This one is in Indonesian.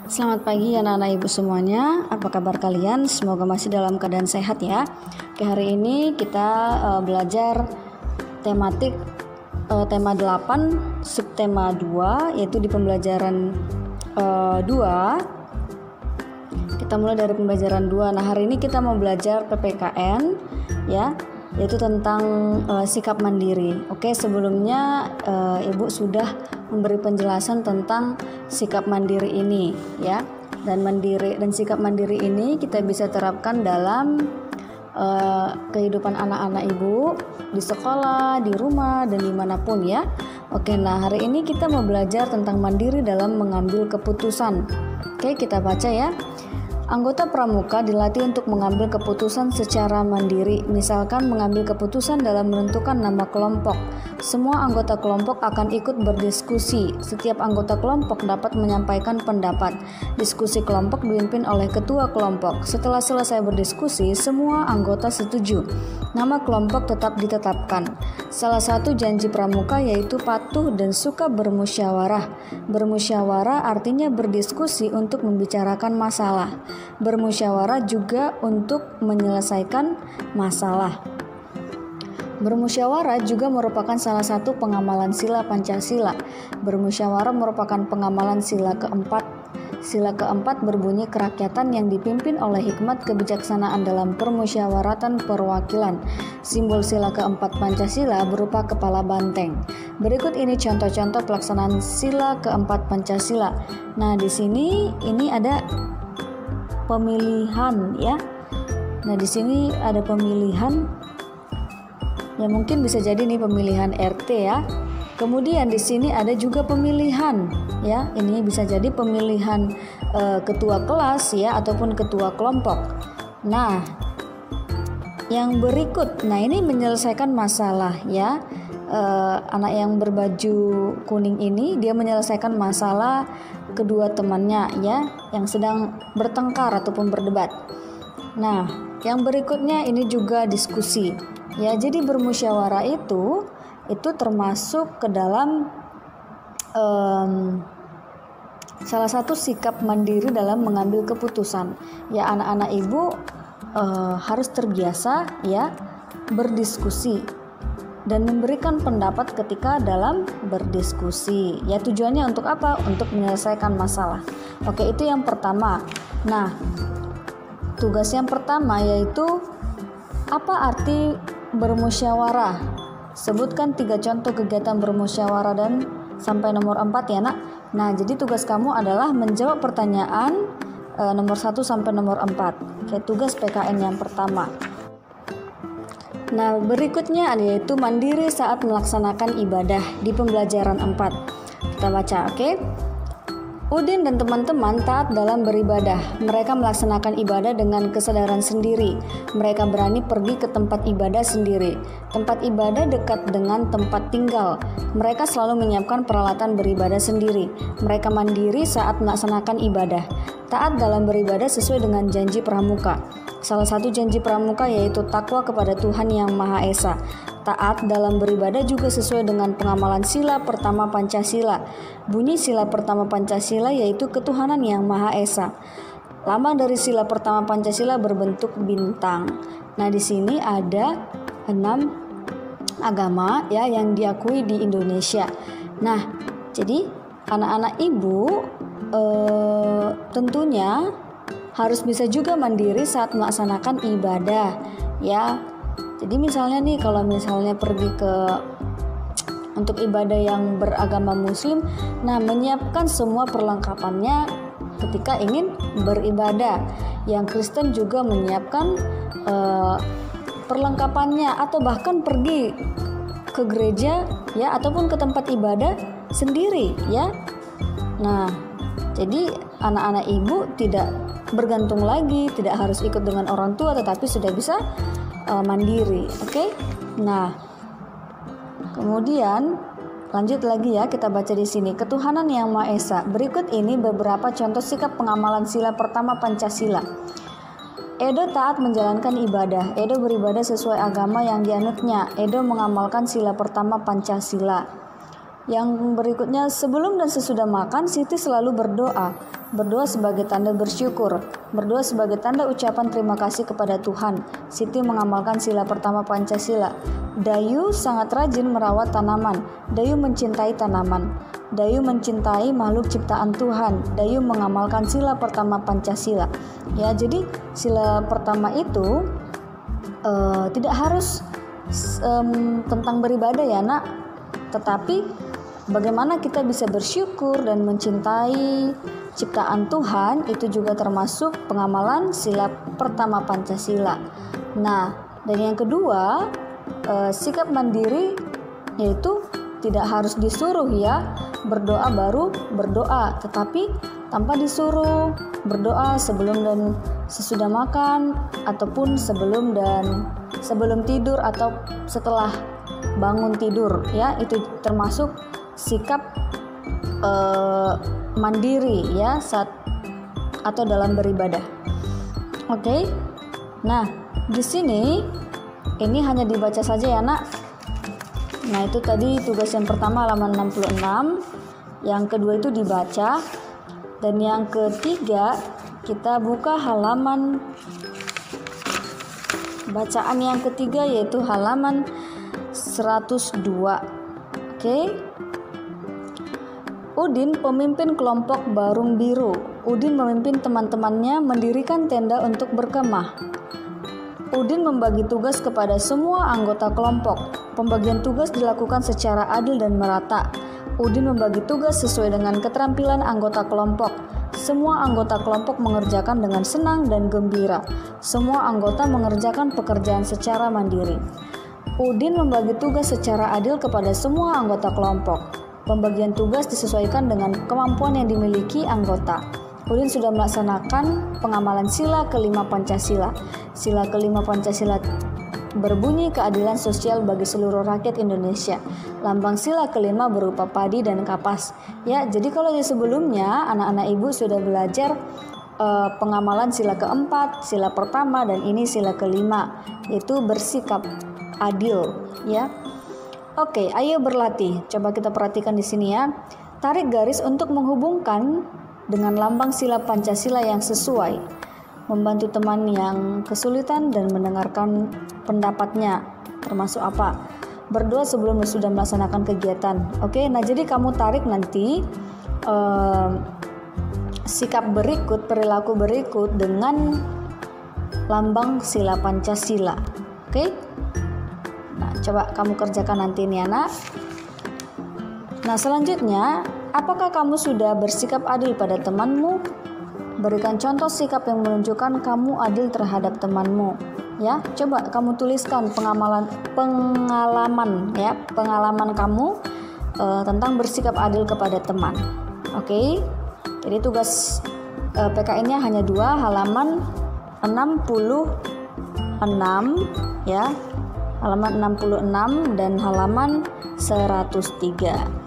Selamat pagi anak-anak ibu semuanya. Apa kabar kalian? Semoga masih dalam keadaan sehat ya. Oke, hari ini kita belajar tematik tema 8 subtema 2, yaitu di pembelajaran 2. Kita mulai dari pembelajaran 2. Nah, hari ini kita mau belajar PPKN ya, yaitu tentang sikap mandiri. Oke, sebelumnya ibu sudah memberi penjelasan tentang sikap mandiri ini ya. Dan sikap mandiri ini kita bisa terapkan dalam kehidupan anak-anak ibu di sekolah, di rumah, dan dimanapun ya. Oke, nah hari ini kita mau belajar tentang mandiri dalam mengambil keputusan. Oke, kita baca ya. Anggota pramuka dilatih untuk mengambil keputusan secara mandiri, misalkan mengambil keputusan dalam menentukan nama kelompok. Semua anggota kelompok akan ikut berdiskusi. Setiap anggota kelompok dapat menyampaikan pendapat. Diskusi kelompok dipimpin oleh ketua kelompok. Setelah selesai berdiskusi, semua anggota setuju. Nama kelompok tetap ditetapkan. Salah satu janji pramuka yaitu patuh dan suka bermusyawarah. Bermusyawarah artinya berdiskusi untuk membicarakan masalah. Bermusyawarah juga untuk menyelesaikan masalah. Bermusyawarah juga merupakan salah satu pengamalan sila Pancasila. Bermusyawarah merupakan pengamalan sila keempat. Sila keempat berbunyi kerakyatan yang dipimpin oleh hikmat kebijaksanaan dalam permusyawaratan perwakilan. Simbol sila keempat Pancasila berupa kepala banteng. Berikut ini contoh-contoh pelaksanaan sila keempat Pancasila. Nah, di sini ini ada pemilihan ya. Nah, di sini ada pemilihan. Ya, mungkin bisa jadi nih pemilihan RT ya. Kemudian di sini ada juga pemilihan ya. Ini bisa jadi pemilihan ketua kelas ya ataupun ketua kelompok. Nah, yang berikut, nah ini menyelesaikan masalah ya. Anak yang berbaju kuning ini dia menyelesaikan masalah kedua temannya ya yang sedang bertengkar ataupun berdebat. Nah, yang berikutnya ini juga diskusi. Ya, jadi bermusyawarah itu termasuk ke dalam salah satu sikap mandiri dalam mengambil keputusan. Ya, anak-anak ibu harus terbiasa ya berdiskusi dan memberikan pendapat ketika dalam berdiskusi. Ya, tujuannya untuk apa? Untuk menyelesaikan masalah. Oke, itu yang pertama. Nah, tugas yang pertama yaitu apa arti bermusyawarah? Sebutkan 3 contoh kegiatan bermusyawarah dan sampai nomor 4 ya nak. Nah, jadi tugas kamu adalah menjawab pertanyaan nomor 1 sampai nomor 4. Oke, tugas PKN yang pertama. Nah, berikutnya yaitu mandiri saat melaksanakan ibadah di pembelajaran 4. Kita baca, oke? Udin dan teman-teman taat dalam beribadah. Mereka melaksanakan ibadah dengan kesadaran sendiri. Mereka berani pergi ke tempat ibadah sendiri. Tempat ibadah dekat dengan tempat tinggal. Mereka selalu menyiapkan peralatan beribadah sendiri. Mereka mandiri saat melaksanakan ibadah. Taat dalam beribadah sesuai dengan janji pramuka. Salah satu janji pramuka yaitu takwa kepada Tuhan Yang Maha Esa. Taat dalam beribadah juga sesuai dengan pengamalan sila pertama Pancasila. Bunyi sila pertama Pancasila yaitu ketuhanan Yang Maha Esa. Lambang dari sila pertama Pancasila berbentuk bintang. Nah, di sini ada 6 agama ya yang diakui di Indonesia. Nah, jadi anak-anak ibu tentunya harus bisa juga mandiri saat melaksanakan ibadah ya. Jadi misalnya nih kalau misalnya pergi untuk ibadah yang beragama muslim, nah menyiapkan semua perlengkapannya ketika ingin beribadah. Yang Kristen juga menyiapkan perlengkapannya atau bahkan pergi ke gereja ya ataupun ke tempat ibadah sendiri ya. Nah, jadi anak-anak ibu tidak bergantung lagi, tidak harus ikut dengan orang tua tetapi sudah bisa mandiri. Oke? Nah, kemudian lanjut lagi ya, kita baca di sini. Ketuhanan Yang Maha Esa. Berikut ini beberapa contoh sikap pengamalan sila pertama Pancasila. Edo taat menjalankan ibadah. Edo beribadah sesuai agama yang dianutnya. Edo mengamalkan sila pertama Pancasila. Yang berikutnya, sebelum dan sesudah makan, Siti selalu berdoa. Berdoa sebagai tanda bersyukur. Berdoa sebagai tanda ucapan terima kasih kepada Tuhan. Siti mengamalkan sila pertama Pancasila. Dayu sangat rajin merawat tanaman. Dayu mencintai tanaman. Dayu mencintai makhluk ciptaan Tuhan. Dayu mengamalkan sila pertama Pancasila. Ya, jadi sila pertama itu tidak harus tentang beribadah ya, Nak. Tetapi bagaimana kita bisa bersyukur dan mencintai ciptaan Tuhan itu juga termasuk pengamalan sila pertama Pancasila. Nah, dan yang kedua, sikap mandiri yaitu tidak harus disuruh ya. Berdoa baru berdoa, tetapi tanpa disuruh. Berdoa sebelum dan sesudah makan, ataupun sebelum tidur atau setelah bangun tidur ya, itu termasuk sikap mandiri ya saat atau dalam beribadah. Oke. Nah, di sini ini hanya dibaca saja ya, Nak. Nah, itu tadi tugas yang pertama halaman 66, yang kedua itu dibaca, dan yang ketiga kita buka halaman bacaan yang ketiga yaitu halaman 102. Oke. Udin pemimpin kelompok Barung Biru. Udin memimpin teman-temannya mendirikan tenda untuk berkemah. Udin membagi tugas kepada semua anggota kelompok. Pembagian tugas dilakukan secara adil dan merata. Udin membagi tugas sesuai dengan keterampilan anggota kelompok. Semua anggota kelompok mengerjakan dengan senang dan gembira. Semua anggota mengerjakan pekerjaan secara mandiri. Udin membagi tugas secara adil kepada semua anggota kelompok. Pembagian tugas disesuaikan dengan kemampuan yang dimiliki anggota. Udin sudah melaksanakan pengamalan sila kelima Pancasila. Sila kelima Pancasila berbunyi keadilan sosial bagi seluruh rakyat Indonesia. Lambang sila kelima berupa padi dan kapas. Ya, jadi kalau di sebelumnya anak-anak ibu sudah belajar pengamalan sila keempat, sila pertama, dan ini sila kelima, yaitu bersikap adil. Ya, oke, ayo berlatih. Coba kita perhatikan di sini ya. Tarik garis untuk menghubungkan dengan lambang sila Pancasila yang sesuai. Membantu teman yang kesulitan dan mendengarkan pendapatnya, termasuk apa? Berdoa sebelum dan sudah melaksanakan kegiatan. Oke, nah jadi kamu tarik nanti sikap berikut, perilaku berikut dengan lambang sila Pancasila. Oke? Nah, coba kamu kerjakan nanti nih anak. Nah, selanjutnya, apakah kamu sudah bersikap adil pada temanmu? Berikan contoh sikap yang menunjukkan kamu adil terhadap temanmu. Ya, coba kamu tuliskan pengalaman kamu tentang bersikap adil kepada teman. Oke. Jadi tugas PKN-nya hanya 2, halaman 66 ya. Halaman 66 dan halaman 103.